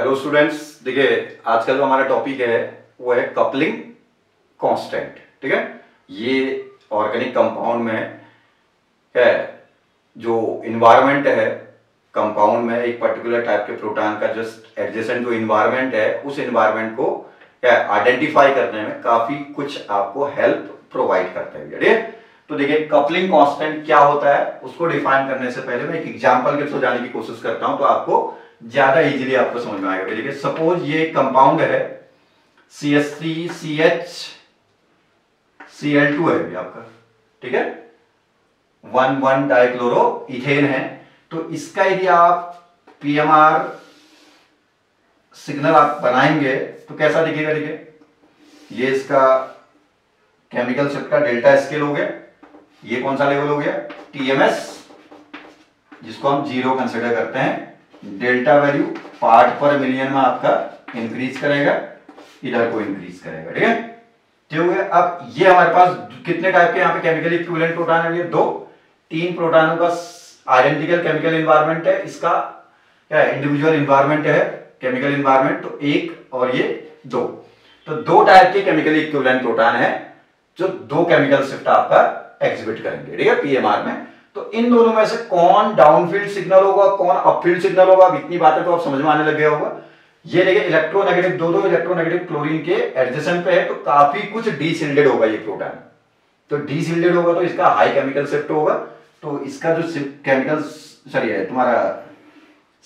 Hello students, देखिए आज का जो हमारा टॉपिक है वो है कपलिंग कांस्टेंट। ठीक है, ये ऑर्गेनिक कंपाउंड में है जो इन्वायरमेंट है कंपाउंड में एक पर्टिकुलर टाइप के प्रोटॉन का जस्ट एडजेसेंट जो इन्वायरमेंट है उस इन्वायरमेंट को आइडेंटिफाई करने में काफी कुछ आपको हेल्प प्रोवाइड करता है। तो देखिए कपलिंग कांस्टेंट क्या होता है उसको डिफाइन करने से पहले मैं एक एग्जांपल के थ्रू जाने की कोशिश करता हूं तो आपको ज्यादा इजीली आपको समझ में आएगा। देखिए सपोज ये कंपाउंड है CH3CH Cl2 है आपका, ठीक है, 1,1 डाइक्लोरो इथेन है। तो इसका यदि आप PMR सिग्नल आप बनाएंगे तो कैसा दिखेगा। देखिए ये इसका केमिकल शिफ्ट का डेल्टा स्केल हो गया, ये कौन सा लेवल हो गया TMS जिसको हम 0 कंसिडर करते हैं। डेल्टा वैल्यू पार्ट पर मिलियन में आपका इंक्रीज करेगा, इधर को इंक्रीज करेगा। ठीक है, ठीक हो गया। अब ये हमारे पास कितने टाइप के यहाँ पे केमिकल इक्विवेलेंट प्रोटॉन है, ये 3 प्रोटॉनों का आइडेंटिकल केमिकल एनवायरनमेंट है, इसका क्या इंडिविजुअल एनवायरनमेंट है केमिकल एनवायरनमेंट, तो 1 और ये 2। तो 2 टाइप के केमिकल इक्विवेलेंट प्रोटॉन है जो 2 केमिकल शिफ्ट आपका एग्जिबिट करेंगे। ठीक है, PMR में। तो इन दोनों में से कौन डाउनफील्ड सिग्नल होगा कौन अपफील्ड सिग्नल होगा, इतनी बातें तो आप समझ में आने लग गया होगा। ये देखिए इलेक्ट्रोनेगेटिव दो इलेक्ट्रोनेगेटिव क्लोरीन के एडजेसेंट पे है तो काफी कुछ डीसिल्डेड होगा ये प्रोटॉन। तो डीसिल्डेड होगा तो इसका हाई केमिकल शिफ्ट होगा, तो इसका जो केमिकल है तुम्हारा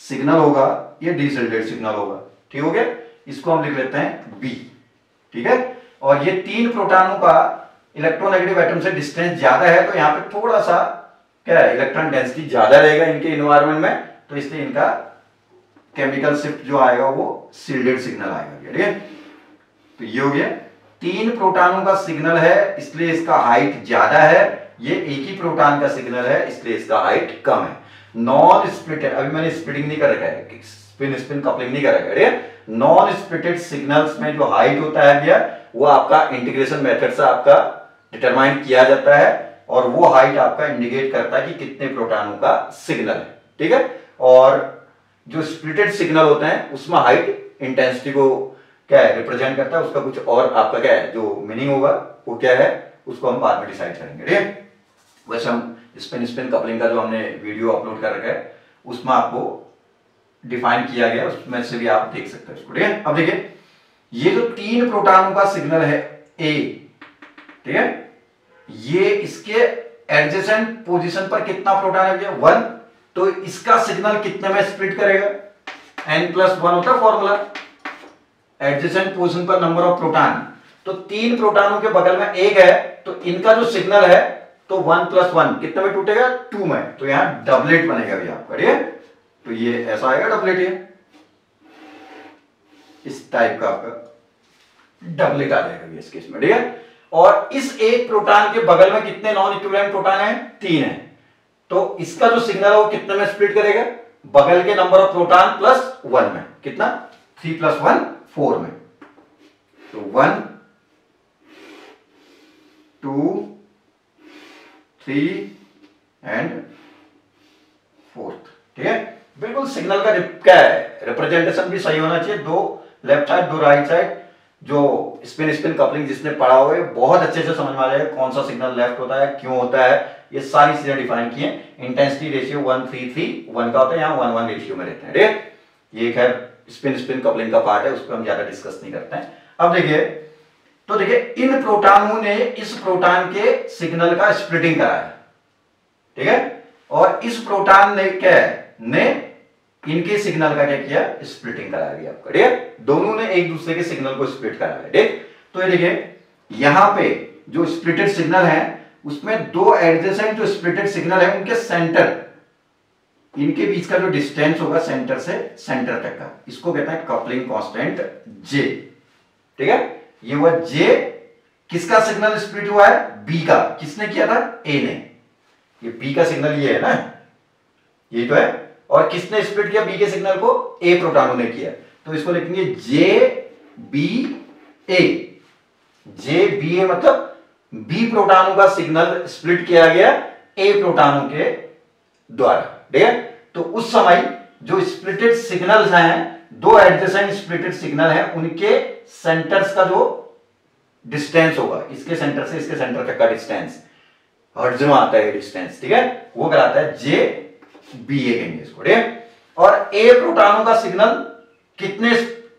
सिग्नल होगा ये डीसिल्डेड सिग्नल होगा। ठीक हो गया, इसको हम लिख लेते हैं B। ठीक है, और ये 3 प्रोटॉनों का इलेक्ट्रोनेगेटिव एटम से डिस्टेंस ज्यादा है तो यहाँ पे थोड़ा सा क्या है इलेक्ट्रॉन डेंसिटी ज्यादा रहेगा इनके एनवायरनमेंट में, तो इसलिए इनका केमिकल शिफ्ट जो आएगा वो शिल्डेड सिग्नल आएगा। ठीक है, तो ये हो गया 3 प्रोटॉनों का सिग्नल है इसलिए इसका हाइट ज्यादा है, ये एक ही प्रोटॉन का सिग्नल है इसलिए इसका हाइट कम है। नॉन स्प्लिटेड, अभी मैंने स्प्लिटिंग नहीं कर रखा है, स्पिन स्पिन कपलिंग नहीं कर रखा है। नॉन स्प्लिटेड सिग्नल्स में जो हाइट होता है भैया वो आपका इंटीग्रेशन मेथड से आपका डिटरमाइन किया जाता है और वो हाइट आपका इंडिकेट करता है कि कितने प्रोटॉनों का सिग्नल है। ठीक है, और जो स्प्लिटेड सिग्नल होते हैं उसमें हाइट इंटेंसिटी को क्या है रिप्रेजेंट करता है, उसका कुछ और आपका क्या है जो मीनिंग होगा वो क्या है उसको हम बाद में डिसाइड करेंगे। ठीक है, वैसे हम स्पिन कपलिंग का जो हमने वीडियो अपलोड कर रखा है उसमें आपको डिफाइन किया गया, उसमें से भी आप देख सकते हैं इसको। ठीक है, अब देखिए ये जो 3 प्रोटॉनों का सिग्नल है A, ठीक है, ये इसके एडजेसेंट पोजीशन पर कितना प्रोटॉन है 1, तो इसका सिग्नल कितने में स्प्लिट करेगा, n+1 होता है फॉर्मूला एडजेसेंट पोजीशन पर नंबर ऑफ प्रोटॉन। तो 3 प्रोटॉनों के बगल में 1 है तो इनका जो सिग्नल है तो 1+1 कितने में टूटेगा 2 में, तो यहां डबलेट बनेगा भी आपका। ठीक है, तो ये ऐसा आएगा डबलेट, ये इस टाइप का आपका डबलेट आ जाएगा इस केस में। ठीक है, और इस एक प्रोटॉन के बगल में कितने नॉन इक्विवेलेंट प्रोटॉन हैं 3 है, तो इसका जो सिग्नल है वो कितने में स्प्लिट करेगा बगल के नंबर ऑफ प्रोटॉन +1 में, कितना 3 + 1 4 में, तो 1 2 3 एंड 4। ठीक है, बिल्कुल सिग्नल का क्या है रिप्रेजेंटेशन भी सही होना चाहिए, 2 लेफ्ट साइड 2 राइट साइड। जो स्पिन कपलिंग जिसने पढ़ा हुआ है बहुत अच्छे से समझ में आ जाएगा कौन सा सिग्नल लेफ्ट होता है क्यों होता है, ये सारी चीजें डिफाइन की हैं। इंटेंसिटी रेशियो 1:3:1 का होता है, यहाँ 1:1 रेशियो में रहते हैं। ठीक है, ये खैर स्पिन कपलिंग का पार्ट है, उस पर हम ज्यादा डिस्कस नहीं करते हैं। अब देखिए तो देखिए इन प्रोटॉनों ने इस प्रोटॉन के सिग्नल का स्प्लिटिंग कराया। ठीक है, और इस प्रोटॉन ने क्या ने इनके सिग्नल का क्या किया स्प्लिटिंग करा दिया आपका। ठीक है, दोनों ने एक दूसरे के सिग्नल को स्प्लिट कराया। ठीक, तो ये देखिए यहां पे जो स्प्लिटेड सिग्नल है उसमें 2 एडजेसेंट जो स्प्लिटेड सिग्नल है उनके सेंटर, इनके बीच का जो डिस्टेंस होगा सेंटर से सेंटर तक का, इसको कहते हैं कपलिंग कांस्टेंट J। ठीक है, ये हुआ J, किसका सिग्नल स्प्लिट हुआ है B का, किसने किया था A ने, ये B का सिग्नल ये है ना, ये तो है, और किसने स्प्लिट किया B के सिग्नल को A प्रोटॉनों ने किया, तो इसको लिखेंगे JBA। JBA मतलब B प्रोटॉनों का सिग्नल स्प्लिट किया गया A प्रोटॉनों के द्वारा। ठीक है, तो उस समय जो स्प्लिटेड सिग्नल्स हैं दो एडजेसेंट स्प्लिटेड सिग्नल है, उनके सेंटर्स का जो डिस्टेंस होगा, इसके सेंटर से इसके सेंटर तक का डिस्टेंस, हर्ट्ज में आता है डिस्टेंस, ठीक है, वो कहलाता है जे बी ए कहेंगे इसको, ठीक है। और ए प्रोटॉनों का सिग्नल कितने,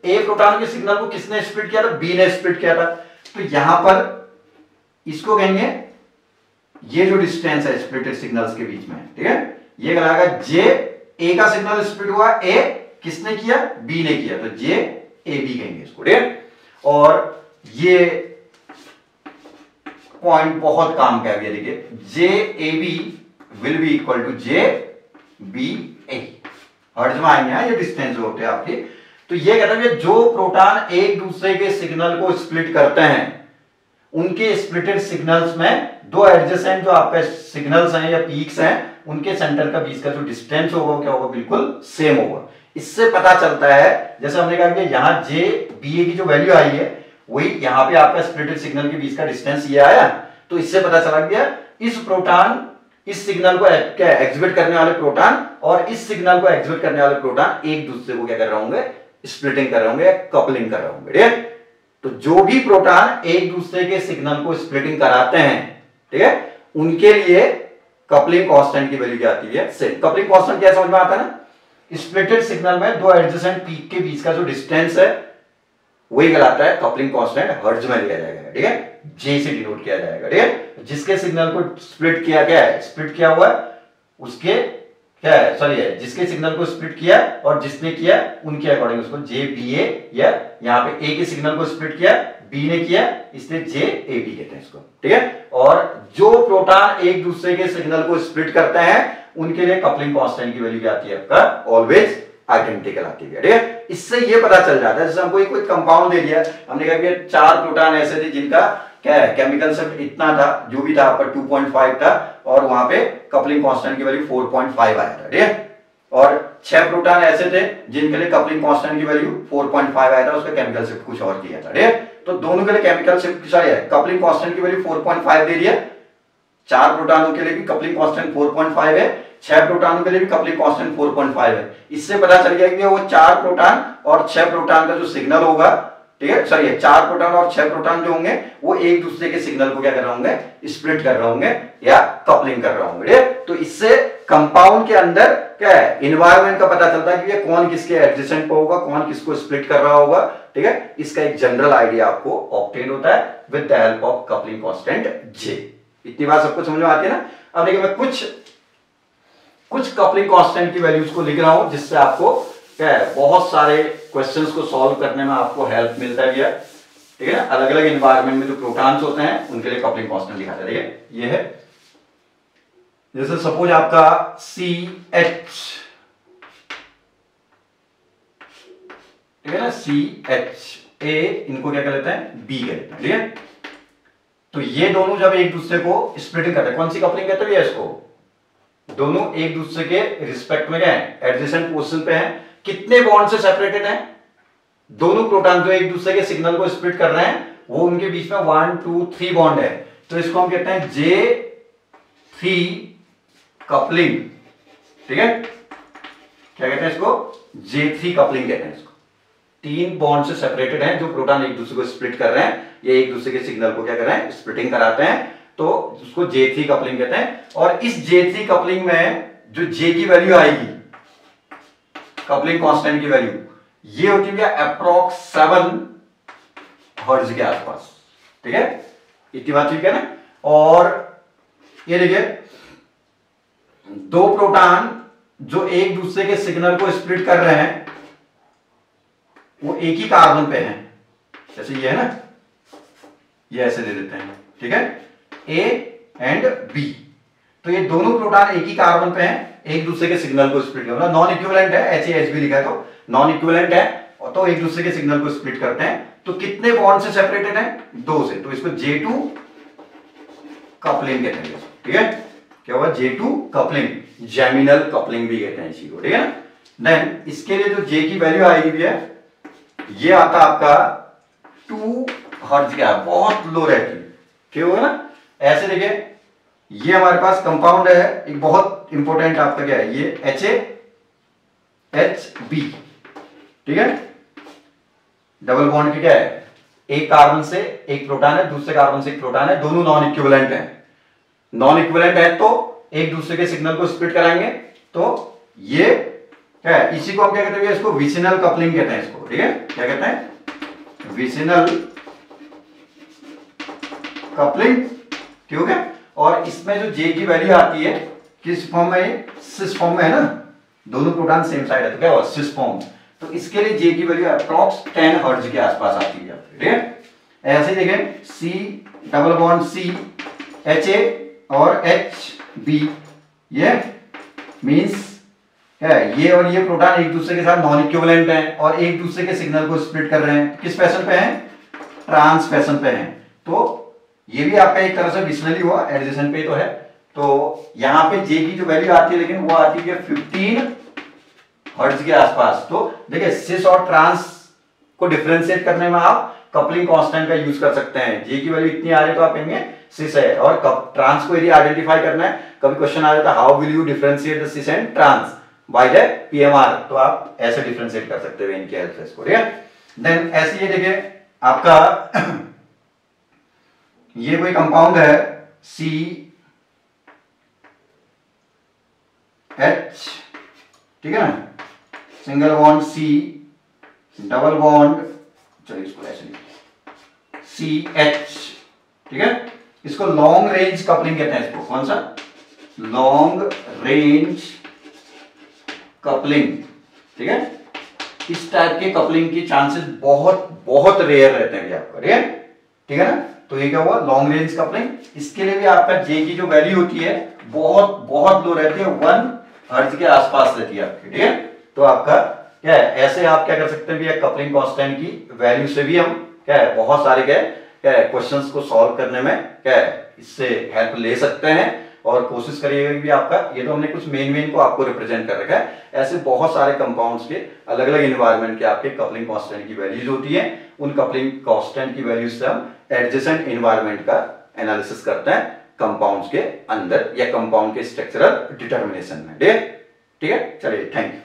ए प्रोटॉन के सिग्नल को किसने स्प्लिट किया था, बी ने स्प्लिट किया था, तो यहां पर इसको कहेंगे, ये जो डिस्टेंस है स्प्लिटेड सिग्नल्स के बीच में, ठीक है, ये कहलाएगा जे ए का सिग्नल स्प्लिट हुआ, ए किसने किया, बी ने किया, तो जे ए बी कहेंगे इसको, ठीक है। और ये पॉइंट बहुत काम का है, देखिए J A B will be equal to J B A, hertz में आएंगे ये डिस्टेंस होते हैं आपके। तो ये कहता है जो प्रोटॉन एक दूसरे के सिग्नल को स्प्लिट करते हैं, उनके स्प्लिटेड सिग्नल्स में दो एडजेसेंट जो आपके सिग्नल्स हैं या पीक्स हैं, उनके सेंटर का बीच का जो डिस्टेंस होगा क्या होगा, बिल्कुल सेम होगा। इससे पता चलता है, जैसे हमने कहा कि यहां जे बी ए की जो वैल्यू आई है, वही यहां पे आपका स्प्लिटेड सिग्नल के बीच का डिस्टेंस ये आया, तो इससे पता चला गया इस प्रोटॉन, इस सिग्नल को क्या एग्जिबिट करने वाले प्रोटॉन और इस सिग्नल को एग्जिबिट करने वाले प्रोटॉन एक दूसरे को क्या कर रहे होंगे, स्प्लिटिंग कर रहे होंगे, कपलिंग कर रहे होंगे, ठीक है। तो जो भी प्रोटॉन एक दूसरे के सिग्नल को स्प्लिटिंग कराते हैं, ठीक है, उनके लिए कपलिंग कांस्टेंट की वैल्यू क्या आती है, सेम। कपलिंग कांस्टेंट क्या समझ में आता है ना, स्प्लिटेड सिग्नल में दो एडजेसेंट पीक के बीच का जो डिस्टेंस है वही कहलाता है कपलिंग कांस्टेंट, हर्ट्ज में लिया जाएगा, ठीक है, जे से डिनोट किया जाएगा, ठीक है। जिसके सिग्नल को स्प्लिट किया गया है, स्प्लिट किया हुआ है, उसके क्या है, सॉरी है, जिसके सिग्नल को स्प्लिट किया और जिसने किया उनके अकॉर्डिंग उसको जे बी ए, या यहाँ पे ए के सिग्नल को स्प्लिट किया, बी ने किया, इसलिए जे ए बी कहते हैं इसको, ठीक है। और जो प्रोटॉन एक दूसरे के सिग्नल को स्प्लिट करते हैं, उनके लिए कपलिंग कांस्टेंट की वैल्यू क्या आती है आपका, ऑलवेज आइडेंटिकल आती है, ठीक है। इससे ये पता चल जाता है, जैसे हमको कोई कंपाउंड दे दिया, हमने कहा कि 4 प्रोटॉन ऐसे थे जिनका क्या है, केमिकल शिफ्ट इतना था, जो भी था आपका 2.5 था, और वहां पे कपलिंग कांस्टेंट की वैल्यू 4.5 आया था, ठीक है। और 6 प्रोटॉन ऐसे थे जिनके लिए कपलिंग कांस्टेंट की वैल्यू 4.5 आया था, उसका केमिकल शिफ्ट कुछ और दिया था, ठीक है। तो दोनों के लिए केमिकल शिफ्ट सॉरी है, कपलिंग कांस्टेंट की वैल्यू 4.5 दे दिया, 4 प्रोटॉनों के लिए भी कपलिंग कांस्टेंट 4.5 है, 6 प्रोटॉनों के लिए भी कपलिंग कांस्टेंट 4.5 है। इससे पता चल गया कि वो 4 प्रोटॉन और 6 प्रोटॉन का जो सिग्नल होगा, ठीक है, सॉरी 4 प्रोटॉन और 6 प्रोटॉन जो होंगे वो एक दूसरे के सिग्नल को क्या कर रहे होंगे, स्प्लिट कर रहे होंगे या कपलिंग कर रहे होंगे, ठीक है। तो इससे कंपाउंड के अंदर क्या है, एनवायरनमेंट का पता चलता है कि ये कौन किसके एडजेसेंट पे होगा, कौन किसको स्प्लिट कर रहा होगा, ठीक है। इसका एक जनरल आइडिया आपको ऑब्टेन होता है with the help of coupling constant J. इतनी बात सबको समझ में आती है ना। अब देखिए मैं कुछ कपलिंग कांस्टेंट की वैल्यूज को लिख रहा हूं, जिससे आपको क्या है, बहुत सारे क्वेश्चंस को सॉल्व करने में आपको हेल्प मिलता है भैया, ठीक है। अलग अलग एनवायरनमेंट में जो प्रोटॉन्स होते हैं उनके लिए कपलिंग कांस्टेंट लिखा जाता है, ये है। जैसे सपोज आपका CH, ठीक है ना, CH A, इनको क्या कहते हैं, B कहते हैं, ठीक है। तो ये दोनों जब एक दूसरे को स्प्लिटिंग करते हैं, कौन सी कपलिंग कहते हैं इसको, दोनों एक दूसरे के रिस्पेक्ट में क्या है, एडजेसेंट पोजीशन पे हैं। कितने बॉन्ड से सेपरेटेड हैं, दोनों प्रोटॉन जो एक दूसरे के सिग्नल को स्प्लिट कर रहे हैं, वो उनके बीच में 1 2 3 बॉन्ड है, तो इसको हम कहते हैं J3 कपलिंग, ठीक है। क्या कहते हैं इसको, J3 कपलिंग कहते हैं इसको। 3 बॉन्ड से सेपरेटेड हैं, जो प्रोटॉन एक दूसरे को स्प्लिट कर रहे हैं, ये एक दूसरे के सिग्नल को क्या कर रहे हैं, स्प्लिटिंग कराते हैं, तो उसको J3 कपलिंग कहते हैं। और इस J3 कपलिंग में जो J की वैल्यू आएगी, कपलिंग कांस्टेंट की वैल्यू, ये होती है अप्रोक्स 7 हर्ट्ज के आसपास, ठीक है। इतनी बात ठीक है ना। और ये देखिए, दो प्रोटॉन जो एक दूसरे के सिग्नल को स्प्लिट कर रहे हैं, वो एक ही कार्बन पे हैं, जैसे ये है ना, ये ऐसे दे देते हैं, ठीक है, A एंड B। तो ये दोनों प्रोटॉन एक ही कार्बन पे हैं, एक दूसरे के सिग्नल को स्प्लिट करना, नॉन इक्विवेलेंट है, HAHB लिखा है तो नॉन इक्विवेलेंट है, और तो एक दूसरे के सिग्नल को स्प्लिट करते हैं। तो कितने बॉन्ड से सेपरेटेड हैं, 2 से, तो इसको J2 कपलिंग कहते हैं, ठीक है। क्या हुआ, J2 कपलिंग, जेमिनल कपलिंग भी कहते हैं इसी को, ठीक है ना। देन इसके लिए जो J की वैल्यू आएगी भी है, ये आता आपका 2 हर्ट्ज का, बहुत लो रहती है, ठीक होगा ना। ऐसे देखिए, ये हमारे पास कंपाउंड है एक बहुत इंपॉर्टेंट आपका क्या है, ये HAHB, ठीक है। डबल बॉन्ड की क्या है, एक कार्बन से एक प्रोटॉन है, दूसरे कार्बन से एक प्रोटॉन है, दोनों नॉन इक्विवेलेंट हैं। नॉन इक्विवेलेंट है तो एक दूसरे के सिग्नल को स्प्लिट कराएंगे, तो ये क्या है, इसी को हम क्या कहते हैं, इसको विसिनल कपलिंग कहते हैं इसको, ठीक है। क्या कहते हैं, विसिनल कपलिंग, ठीक है। और इसमें जो जे की वैल्यू आती है किस फॉर्म में, सिस फॉर्म में है ना, दोनों प्रोटॉन सेम साइड है तो क्या हुआ, सिस फॉर्म। तो इसके लिए जे की वैल्यू अप्रॉक्स 10 हर्ट्ज के आसपास आती है, ठीक है। ऐसे ही देखें, C double bond C H A और एच बी, ये मींस क्या है, ये और ये प्रोटॉन एक दूसरे के साथ नॉन इक्विवेलेंट हैं और एक दूसरे के सिग्नल को स्प्लिट कर रहे हैं, किस फैशन पे हैं, ट्रांस फैशन पे हैं। तो ये भी आपका एक तरह से विसनली हुआ, एडजेसेंट पे तो है। तो यहाँ पे जे की जो वैल्यू आती है, लेकिन वो आती है 15 हर्ट्ज के आसपास। तो देखिए, सिस और ट्रांस को डिफरेंशिएट करने में आप कपलिंग कांस्टेंट का यूज कर सकते हैं। जे की वैल्यू इतनी आ रही है तो आप कहेंगे सिस है, और ट्रांस को यदि आइडेंटिफाई करना है, कभी क्वेश्चन आ जाता है how will you differentiate the cis and trans by the PMR, तो आप ऐसे डिफरेंशिएट कर सकते हैं इनके हेल्प से इसको, ठीक है। देन ऐसे ये देखिए आपका ये कोई कंपाउंड है सी एच, ठीक है ना, single bond C double bond, चलिए इसको ऐसे सी एच, ठीक है। इसको लॉन्ग रेंज कपलिंग कहते हैं, इसको कौन सा, लॉन्ग रेंज कपलिंग, ठीक है। इस टाइप के कपलिंग की चांसेस बहुत बहुत रेयर रहते हैं आपका, ठीक है ना। तो ये क्या हुआ, लॉन्ग रेंज कपलिंग। इसके लिए भी आपका जे की जो वैल्यू होती है बहुत बहुत लो रहती है, 1 हर्ट्ज के आसपास रहती है आपकी, ठीक है। तो आपका क्या है, ऐसे आप क्या कर सकते हैं भैया, कपलिंग कांस्टेंट की वैल्यू से भी हम क्या है, बहुत सारे क्या है क्वेश्चंस को सॉल्व करने में क्या है, इससे हेल्प ले सकते हैं। और कोशिश करिएगा कि भी आपका, ये तो हमने कुछ मेन को आपको रिप्रेजेंट कर रखा है, ऐसे बहुत सारे कंपाउंड्स के अलग अलग एनवायरनमेंट के आपके कपलिंग कांस्टेंट की वैल्यूज होती है। उन कपलिंग कांस्टेंट की वैल्यूज से हम एडजेसेंट एनवायरनमेंट का एनालिसिस करते हैं कंपाउंड्स के अंदर या कंपाउंड के स्ट्रक्चरल डिटर्मिनेशन में, ठीक है। चलिए, थैंक यू।